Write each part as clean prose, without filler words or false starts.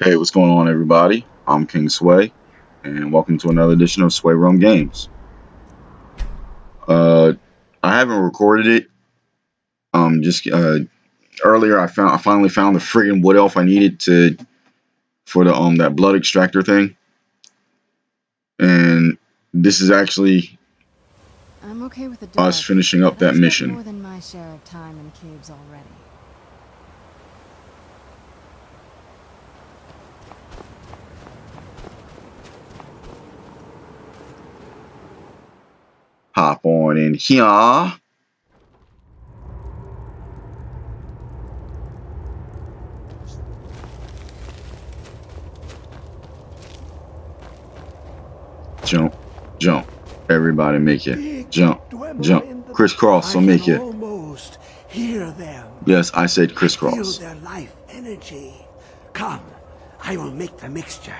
Hey, what's going on, everybody? I'm King Sway, and welcome to another edition of Sway Rum Games. Uh, I haven't recorded it. Just earlier, I finally found the friggin' wood elf I needed for the that blood extractor thing, and this is actually I'm okay with the us dark, finishing up but that I've spent more mission. than my share of time in caves already. Hop on in here. Jump, jump. Everybody make it. Big Jump, dwemer jump. in the... Crisscross, I so can make it. almost hear them. Yes, I said I feel crisscross. their life energy. Come, I will make the mixture.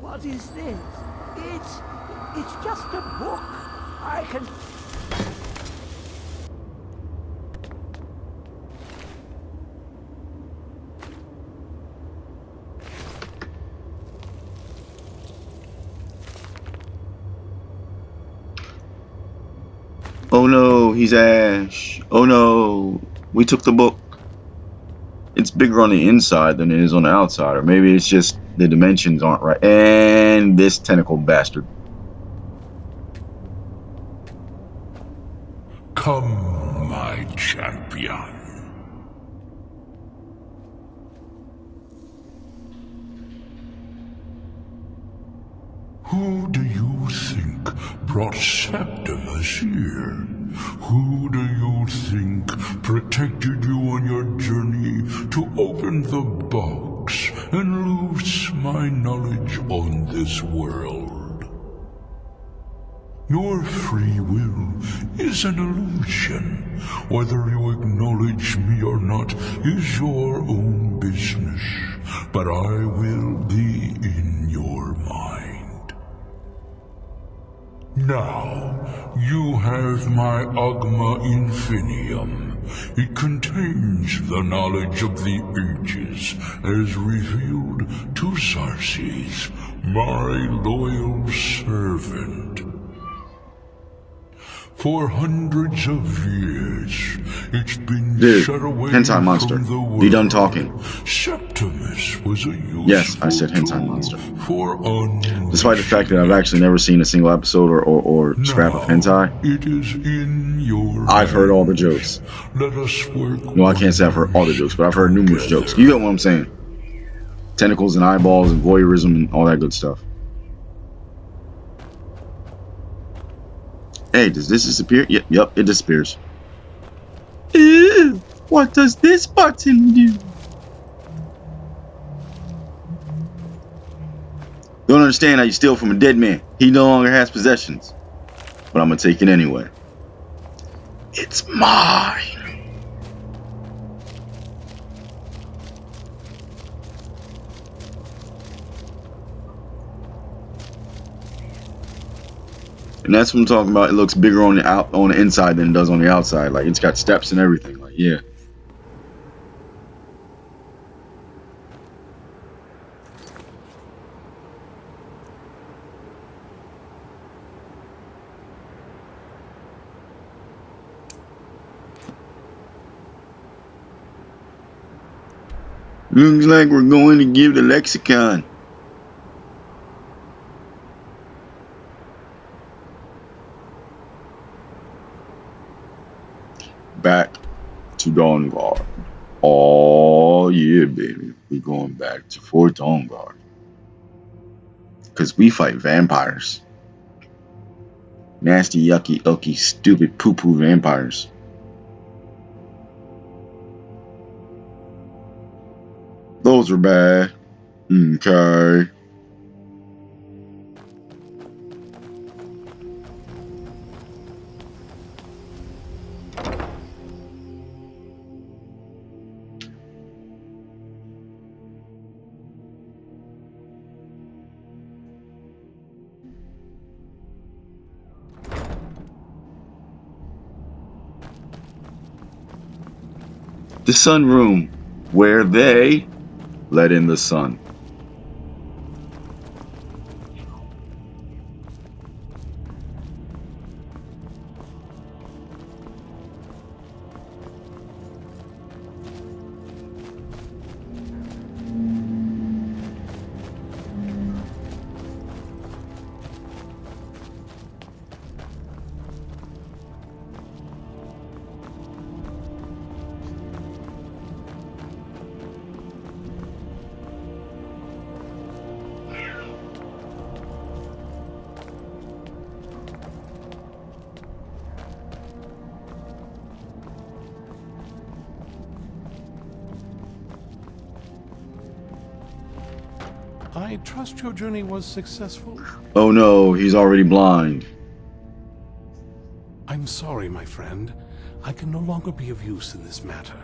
What is this? It's just a book. I can... Oh no, he's Ash. Oh no, we took the book. It's bigger on the inside than it is on the outside, or maybe it's just the dimensions aren't right. And this tentacle bastard. Come, my champion. Who do you think brought Septimus here? Who do you think protected you on your journey to open the box and loose my knowledge on this world? Your free will is an illusion. Whether you acknowledge me or not is your own business, but I will be in your mind. Now, you have my Agma Infinium. It contains the knowledge of the ages as revealed to Xarxes, my loyal servant. For hundreds of years, it's been Dude, shut away hentai monster. from the world. Be done talking. Septimus was a useful Yes, I said hentai tool monster. for unleashing Despite the fact that I've actually never seen a single episode or scrap of hentai, it is in your I've heard all the hands. jokes. Let us work. No, I can't say I've heard all the jokes, but I've heard numerous jokes. You get what I'm saying? Tentacles and eyeballs and voyeurism and all that good stuff. Hey, does this disappear? Yep, it disappears. Ew, what does this button do? Don't understand how you steal from a dead man. He no longer has possessions. But I'm gonna take it anyway. It's mine. And that's what I'm talking about. It looks bigger on the inside than it does on the outside. Like, it's got steps and everything. Like, yeah. Looks like we're going to give the lexicon. Back to Dawnguard. Oh yeah, baby. We're going back to Fort Dawnguard. Because we fight vampires. Nasty, yucky, icky, stupid, poo-poo vampires. Those were bad. Okay. The sunroom, where they let in the sun. I trust your journey was successful? Oh no, he's already blind. I'm sorry, my friend. I can no longer be of use in this matter.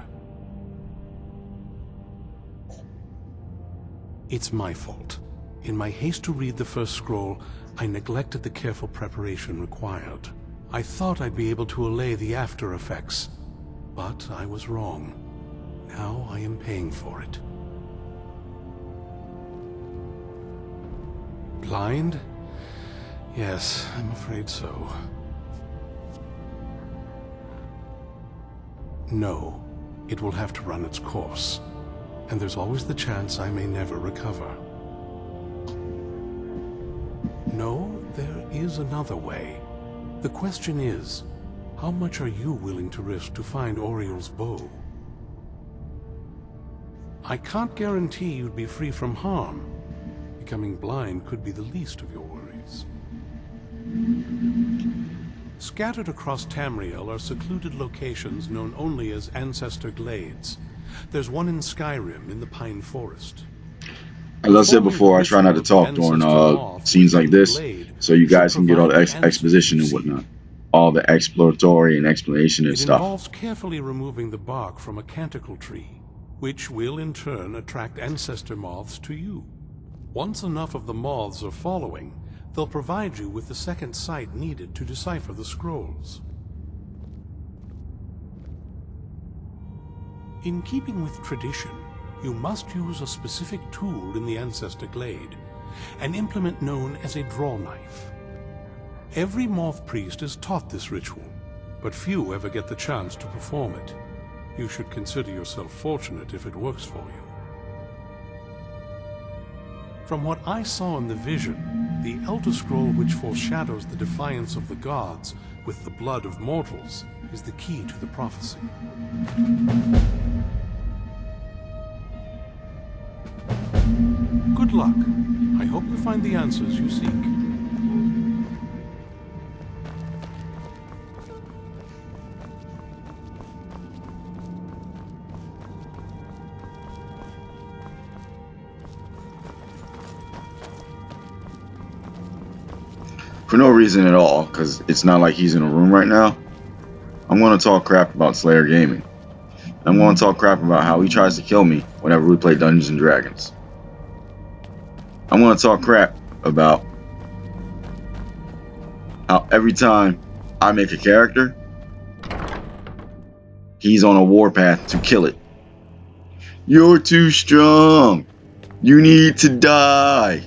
It's my fault. In my haste to read the first scroll, I neglected the careful preparation required. I thought I'd be able to allay the after effects, but I was wrong. Now I am paying for it. Blind? Yes, I'm afraid so. No, it will have to run its course, and there's always the chance I may never recover. No, there is another way. The question is, how much are you willing to risk to find Ariel's bow? I can't guarantee you'd be free from harm. Becoming blind could be the least of your worries. Scattered across Tamriel are secluded locations known only as Ancestor Glades. There's one in Skyrim in the Pine Forest. As I said before, I try not to talk during scenes like this, so you guys can get all the exposition and whatnot. All the exploratory and explanation and It stuff. involves carefully removing the bark from a canticle tree, which will in turn attract ancestor moths to you. Once enough of the moths are following, they'll provide you with the second sight needed to decipher the scrolls. In keeping with tradition, you must use a specific tool in the Ancestor Glade, an implement known as a draw knife. Every moth priest is taught this ritual, but few ever get the chance to perform it. You should consider yourself fortunate if it works for you. From what I saw in the vision, the Elder Scroll which foreshadows the defiance of the gods with the blood of mortals is the key to the prophecy. Good luck. I hope you find the answers you seek. For no reason at all, because it's not like he's in a room right now. I'm going to talk crap about Slayer Gaming. I'm going to talk crap about how he tries to kill me whenever we play Dungeons and Dragons. I'm going to talk crap about how every time I make a character, he's on a warpath to kill it. You're too strong. You need to die.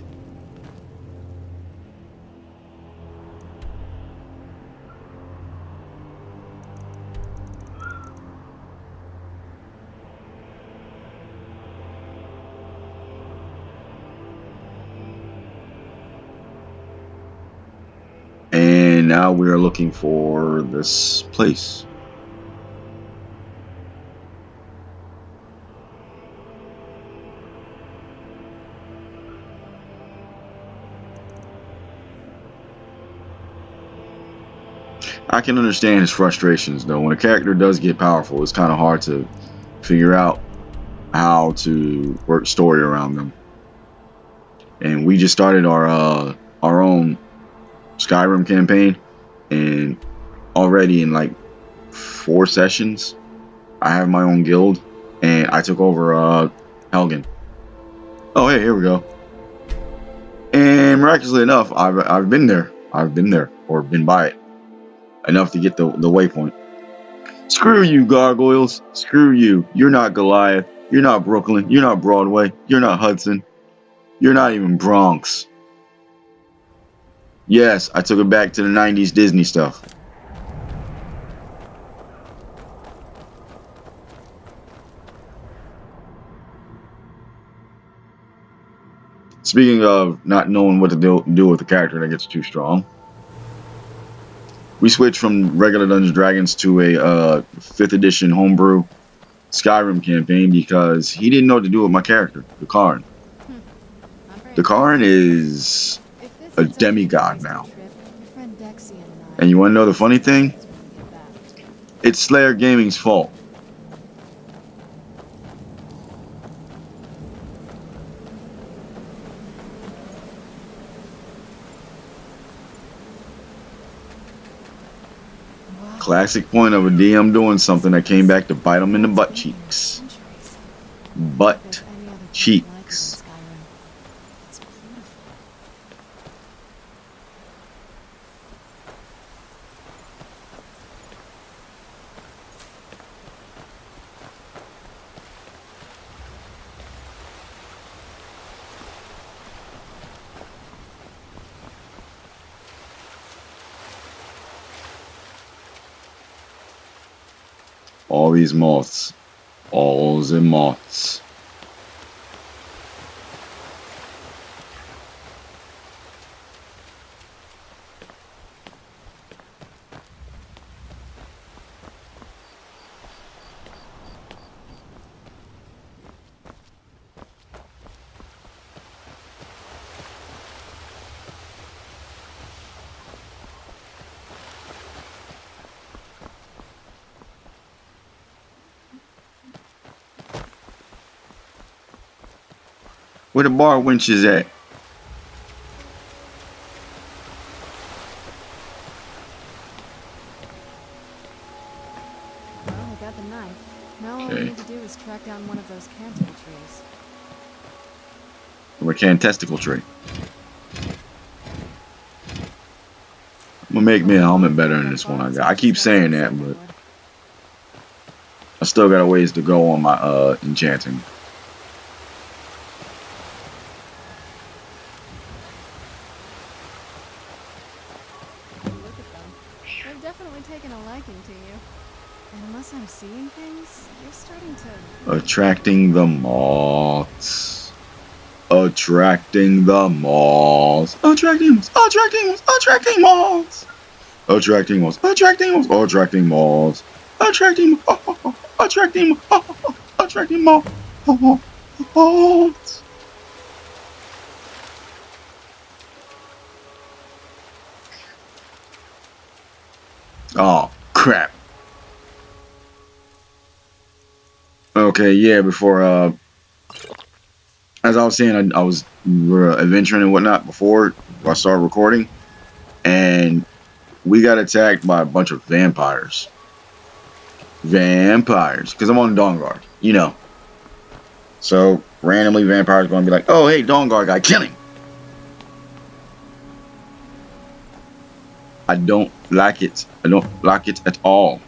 And now we are looking for this place. I can understand his frustrations though. When a character does get powerful, it's kind of hard to figure out how to work story around them. And we just started our own Skyrim campaign, and already in like 4 sessions, I have my own guild, and I took over Helgen. Oh hey, here we go. And miraculously enough, I've been there. I've been there or been by it enough to get the waypoint. Screw you, gargoyles. Screw you. You're not Goliath. You're not Brooklyn. You're not Broadway. You're not Hudson. You're not even Bronx. Yes, I took it back to the 90s Disney stuff. Speaking of not knowing what to do with a character that gets too strong, we switched from regular Dungeons & Dragons to a 5th edition homebrew Skyrim campaign because he didn't know what to do with my character, the Karn. The Karn is a demigod now. And you want to know the funny thing? It's Slayer Gaming's fault. Classic point of a DM doing something that came back to bite him in the butt cheeks. Butt cheeks. All these moths. All the moths. Where the bar winches at? Well, we got the knife. Now all we need to do is track down one of those canticle trees. From a can-testicle tree. I'm gonna make me a helmet better than this one I got. I keep saying that, but I still got a ways to go on my enchanting. Look at them. They've definitely taken a liking to you. And unless I'm seeing things, you're starting to... Attracting the moths. Attracting the moths. Attracting moths. Attracting moths. Attracting moths. Attracting moths. Attracting moths. Attracting moths. Attracting moths. Attracting moths. Attracting moths. Oh, crap. Okay, yeah, before, as I was saying, I was adventuring and whatnot before I started recording, and we got attacked by a bunch of vampires. Vampires, because I'm on Dawnguard, you know. So, randomly, vampires going to be like, oh, hey, Dawnguard guy, kill him. I don't like it. I don't like it at all.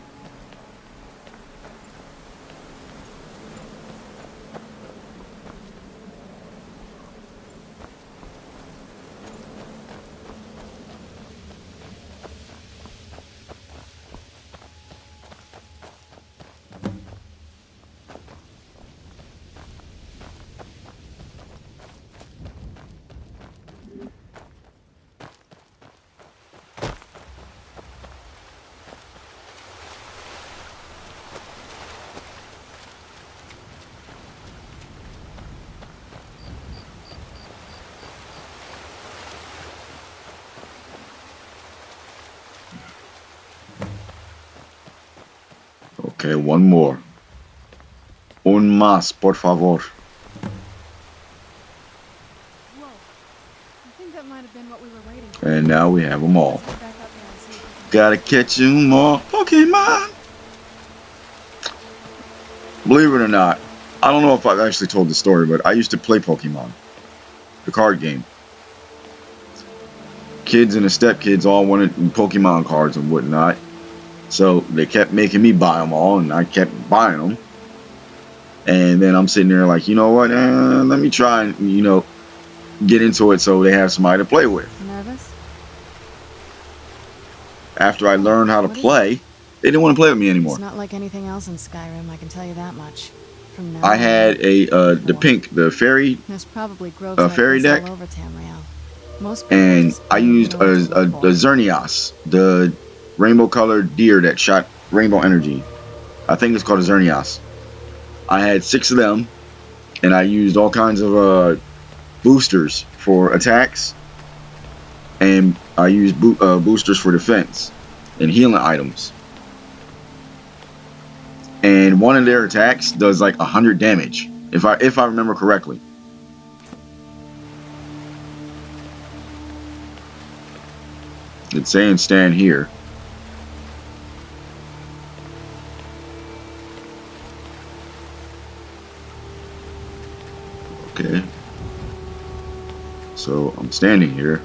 Okay, one more. Un más, por favor. Whoa. I think that might have been what we were waiting for. And now we have them all. Let's get back up there and see if we can... Gotta catch 'em all. Pokemon! Believe it or not, I don't know if I've actually told the story, but I used to play Pokemon. The card game. Kids and the stepkids all wanted Pokemon cards and whatnot. So they kept making me buy them all, and I kept buying them. And then I'm sitting there like, you know what? Let me try and, get into it so they have somebody to play with. Nervous? After I learned how to play, they didn't want to play with me anymore. It's not like anything else in Skyrim, I can tell you that much. From now I on, had the fairy there's probably groves like fairy this deck, all over Tamriel. Most people and just I don't used know what to a look for. Xerneas, the rainbow-colored deer that shot rainbow energy. I think it's called a Xerneas. I had 6 of them, and I used all kinds of boosters for attacks, and I used boosters for defense and healing items. And one of their attacks does like 100 damage, if I remember correctly. It's saying stand here. Okay. So I'm standing here.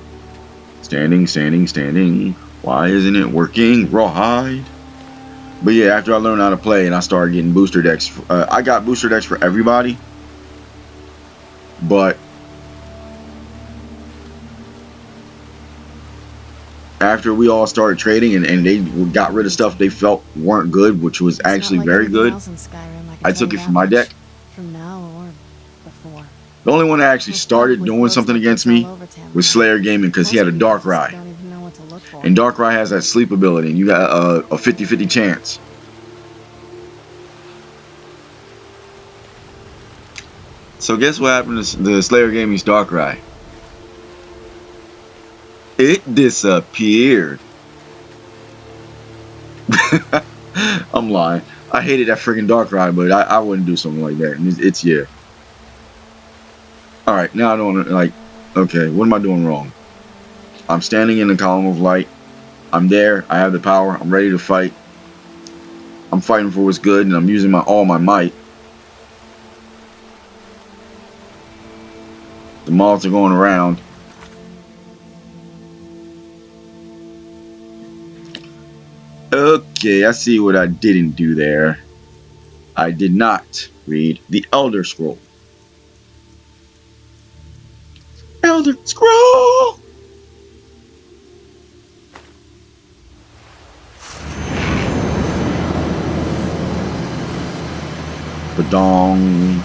Standing. Why isn't it working? Rawhide. But yeah, after I learned how to play and I started getting booster decks, I got booster decks for everybody. But after we all started trading and they got rid of stuff they felt weren't good, which was It's actually not like very anything good, else in Skyrim, can I tell took you it that from my much. deck. From now or before. The only one that actually There's started probably doing groves something like against this me all over Tamriel. was Slayer Gaming, because he Most had a people Dark just Rye. don't even know what to look for. And Dark Rye has that sleep ability, and you got a 50-50 chance. So guess what happened to the Slayer Gaming's Dark Rye? It disappeared. I'm lying. I hated that freaking Dark Ride, but I wouldn't do something like that. And it's yeah. Alright, now I don't like. Okay, what am I doing wrong? I'm standing in the column of light. I'm there. I have the power. I'm ready to fight. I'm fighting for what's good, and I'm using all my might. The moths are going around. Okay, I see what I didn't do there. I did not read the Elder Scroll. Elder Scroll! Ba-dong.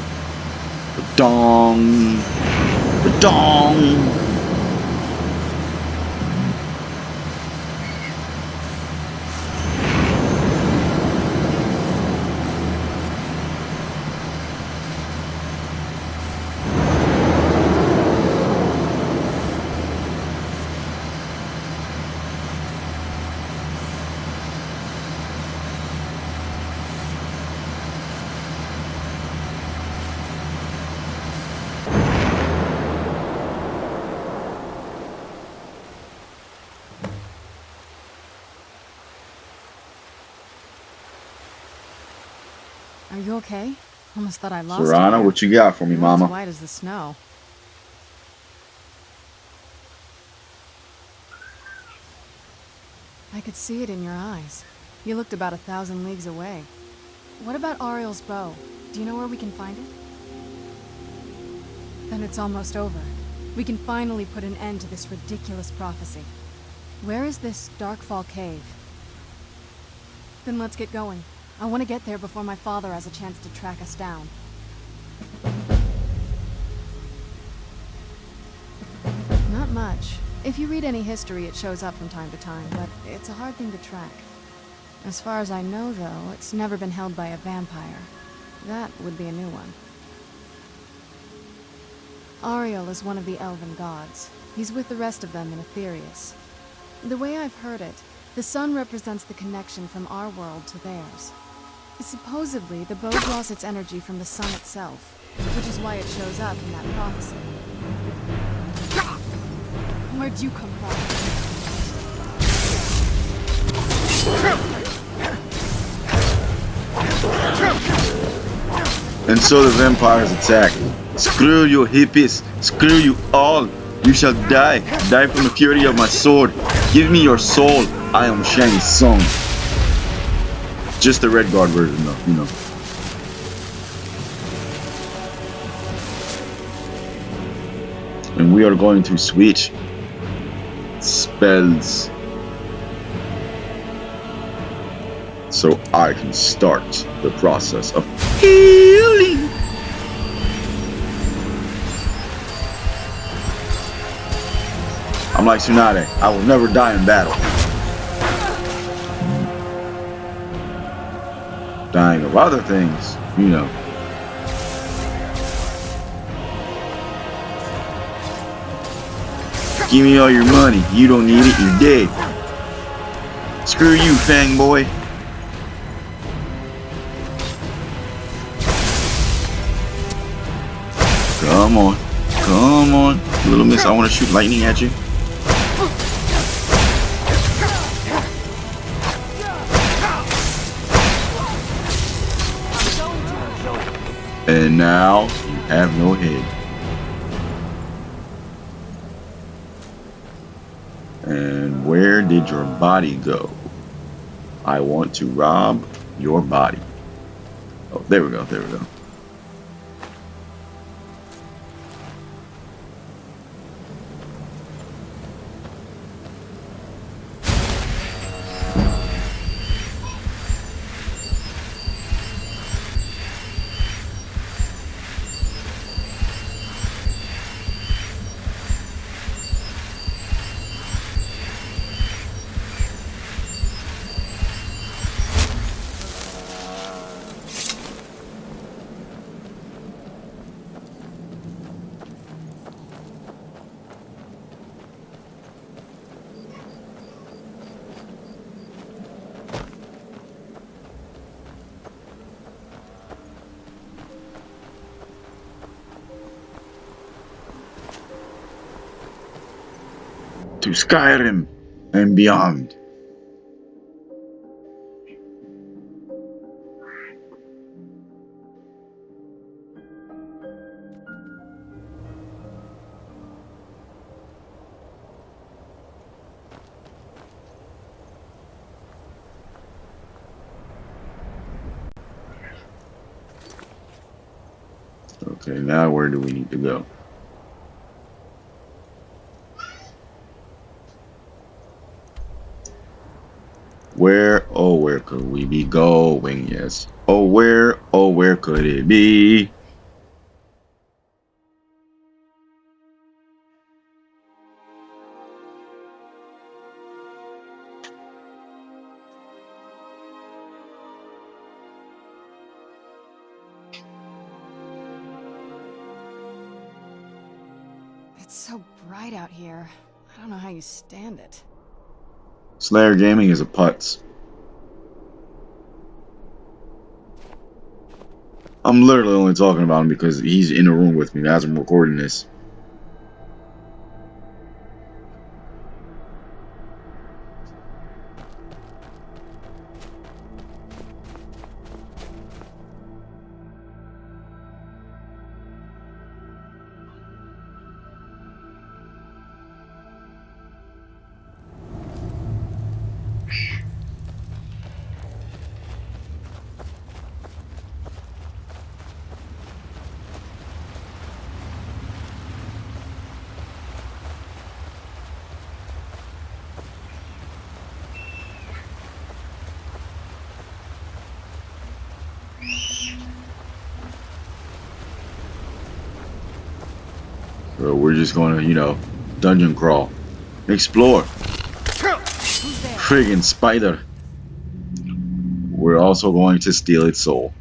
Ba-dong. Ba-dong. Are you okay? Almost thought I lost you. Serana, there. what you got for me, You're mama? as white as the snow. I could see it in your eyes. You looked about 1,000 leagues away. What about Ariel's bow? Do you know where we can find it? Then it's almost over. We can finally put an end to this ridiculous prophecy. Where is this Darkfall cave? Then let's get going. I want to get there before my father has a chance to track us down. Not much. If you read any history, it shows up from time to time, but it's a hard thing to track. As far as I know, though, it's never been held by a vampire. That would be a new one. Ariel is one of the elven gods. He's with the rest of them in Aetherius. The way I've heard it, the sun represents the connection from our world to theirs. Supposedly, the bow draws its energy from the sun itself, which is why it shows up in that prophecy. Where'd you come from? And so the vampires attack. Screw you hippies, screw you all. You shall die, die from the fury of my sword. Give me your soul, I am Shang's son. Just the red guard version though, you know. And we are going to switch spells so I can start the process of healing. I'm like Tsunade, I will never die in battle. Dying of other things, you know. Give me all your money. You don't need it, you're dead. Screw you, Fang boy. Come on. Come on. Little miss, I want to shoot lightning at you. And now you have no head. And where did your body go? I want to rob your body. Oh, there we go, there we go. To Skyrim and beyond. Okay, now where do we need to go? Where, oh, where could we be going? Yes. Oh, where could it be? It's so bright out here. I don't know how you stand it. Slayer Gaming is a putz. I'm literally only talking about him because he's in the room with me as I'm recording this. So we're just gonna, you know, dungeon crawl. Explore. Friggin' spider. We're also going to steal its soul.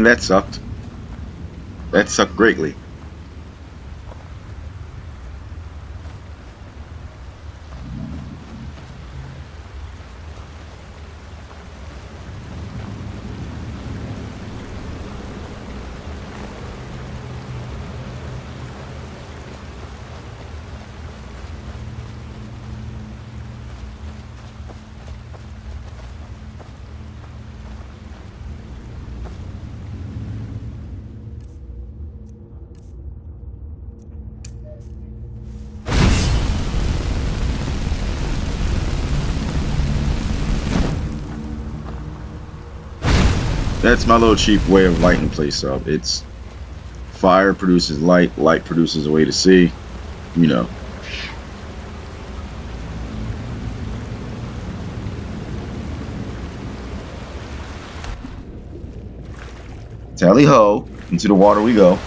that sucked. That sucked greatly. That's my little cheap way of lighting the place up. It's fire produces light, light produces a way to see, you know. Tally ho, into the water we go.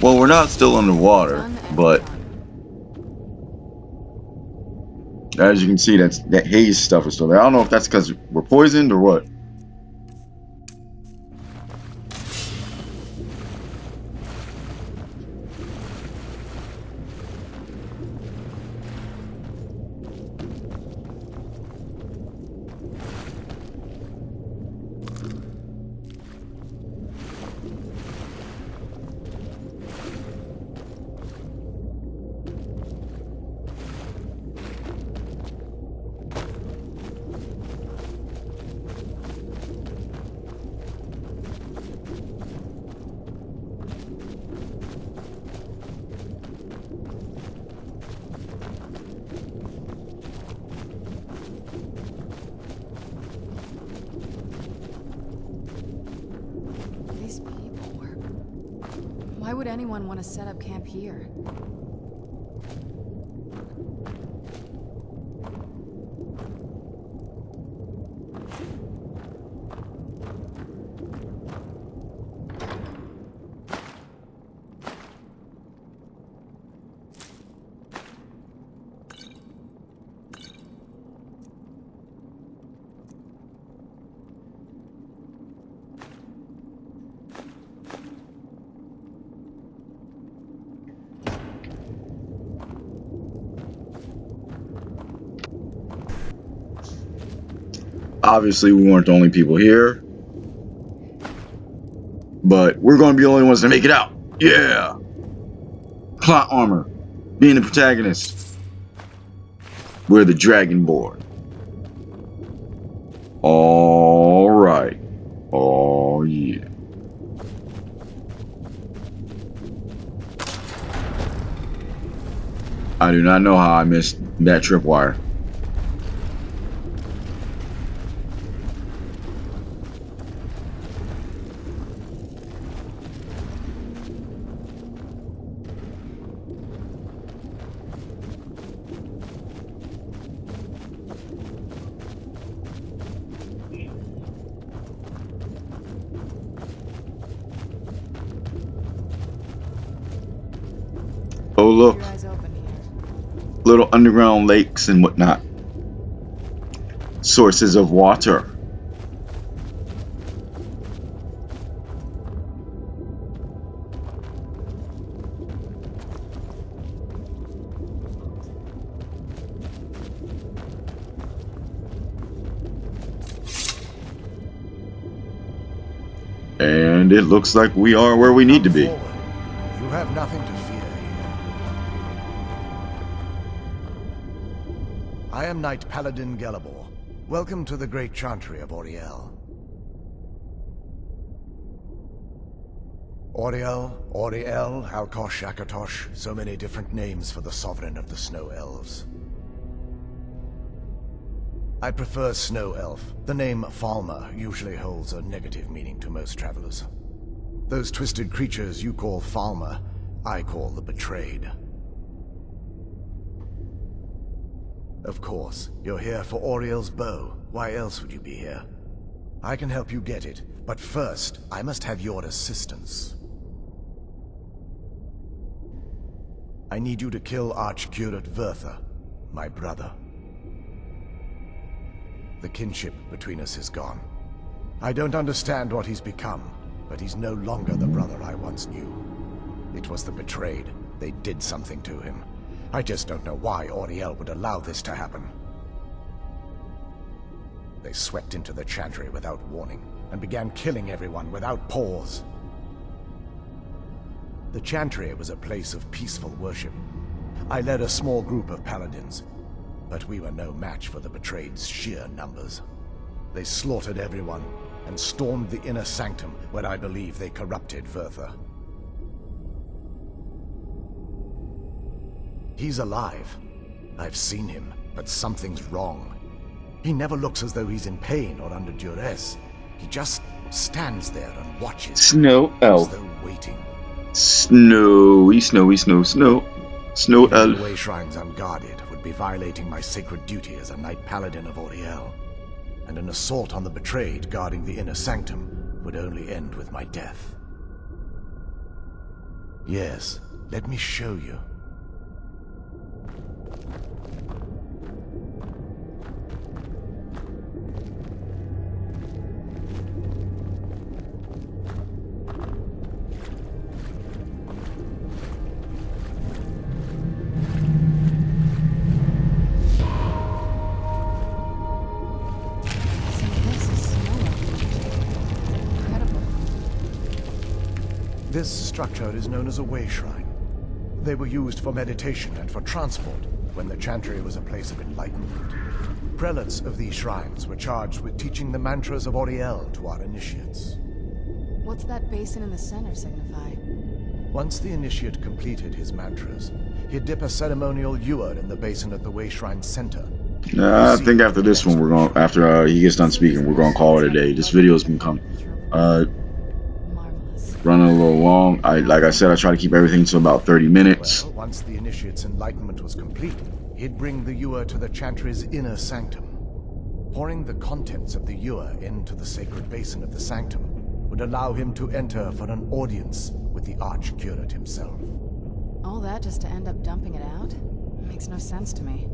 Well, we're not still underwater, but as you can see, that haze stuff is still there. I don't know if that's because we're poisoned or what. Why would anyone want to set up camp here? Obviously, we weren't the only people here, but we're going to be the only ones to make it out. Yeah! Plot armor, being the protagonist. We're the Dragonborn. All right. Oh, yeah. I do not know how I missed that tripwire. Oh, look. Keep your eyes open here. Little underground lakes and whatnot. Sources of water. And it looks like we are where we need to be. You have nothing to fear here. I am Knight Paladin Gelibor. Welcome to the great chantry of Ariel. Ariel, Alkosh, Akatosh, so many different names for the sovereign of the Snow Elves. I prefer Snow Elf. The name Falmer usually holds a negative meaning to most travelers. Those twisted creatures you call Falmer, I call the Betrayed. Of course, you're here for Ariel's bow. Why else would you be here? I can help you get it, but first, I must have your assistance. I need you to kill Archcurate Vertha, my brother. The kinship between us is gone. I don't understand what he's become, but he's no longer the brother I once knew. It was the Betrayed. They did something to him. I just don't know why Ariel would allow this to happen. They swept into the Chantry without warning, and began killing everyone without pause. The Chantry was a place of peaceful worship. I led a small group of paladins, but we were no match for the Betrayed's sheer numbers. They slaughtered everyone, and stormed the inner sanctum where I believe they corrupted Vertha. He's alive. I've seen him, but something's wrong. He never looks as though he's in pain or under duress. He just stands there and watches. Snow Elf. As though waiting. Snowy, snowy, snow, snow. Snow Leaving Elf. the way shrines unguarded would be violating my sacred duty as a Knight Paladin of Ariel. And an assault on the Betrayed guarding the inner sanctum would only end with my death. Yes, let me show you. This structure is known as a way shrine. They were used for meditation and for transport when the Chantry was a place of enlightenment. Prelates of these shrines were charged with teaching the mantras of Ariel to our initiates. What's that basin in the center signify? Once the initiate completed his mantras, he'd dip a ceremonial ewer in the basin at the way shrine's center. I think after this one, after he gets done speaking, we're gonna call it a day. This video's been coming. Marvelous. Running a little long. Like I said, I try to keep everything to about 30 minutes. Well, once the initiate's enlightenment was complete, he'd bring the ewer to the Chantry's inner sanctum. Pouring the contents of the ewer into the sacred basin of the sanctum would allow him to enter for an audience with the Archcurate himself. All that just to end up dumping it out? Makes no sense to me.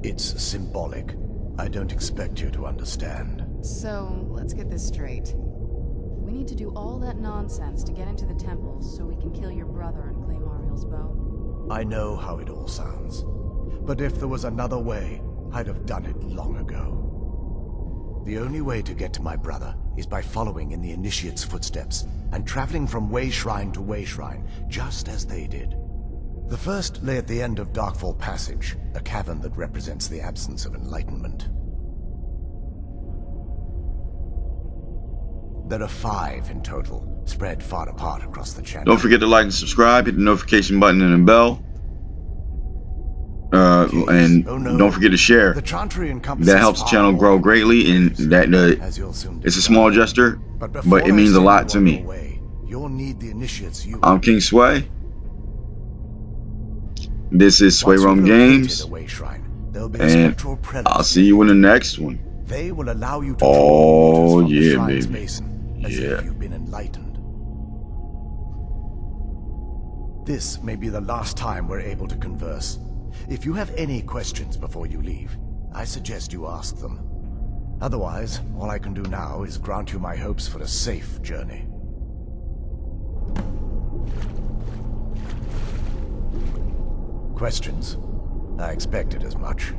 It's symbolic. I don't expect you to understand. So, let's get this straight. We need to do all that nonsense to get into the temples so we can kill your brother and claim Ariel's bow. I know how it all sounds. But if there was another way, I'd have done it long ago. The only way to get to my brother is by following in the Initiate's footsteps and traveling from way shrine to way shrine, just as they did. The first lay at the end of Darkfall Passage, a cavern that represents the absence of enlightenment. There are 5 in total, spread far apart across the channel. Don't forget to like and subscribe, hit the notification button and the bell. And don't forget to share. The Chantry That helps the channel grow greatly, and it's a small gesture, but it means a lot to me. You'll need the Initiates you. I'm King Sway. This is Sway Rum Games, and I'll see you in the next one. They will allow you to Oh yeah, shrine's baby. basin, as Yeah. if you've been enlightened. This may be the last time we're able to converse. If you have any questions before you leave, I suggest you ask them. Otherwise, all I can do now is grant you my hopes for a safe journey. Questions? I expected as much.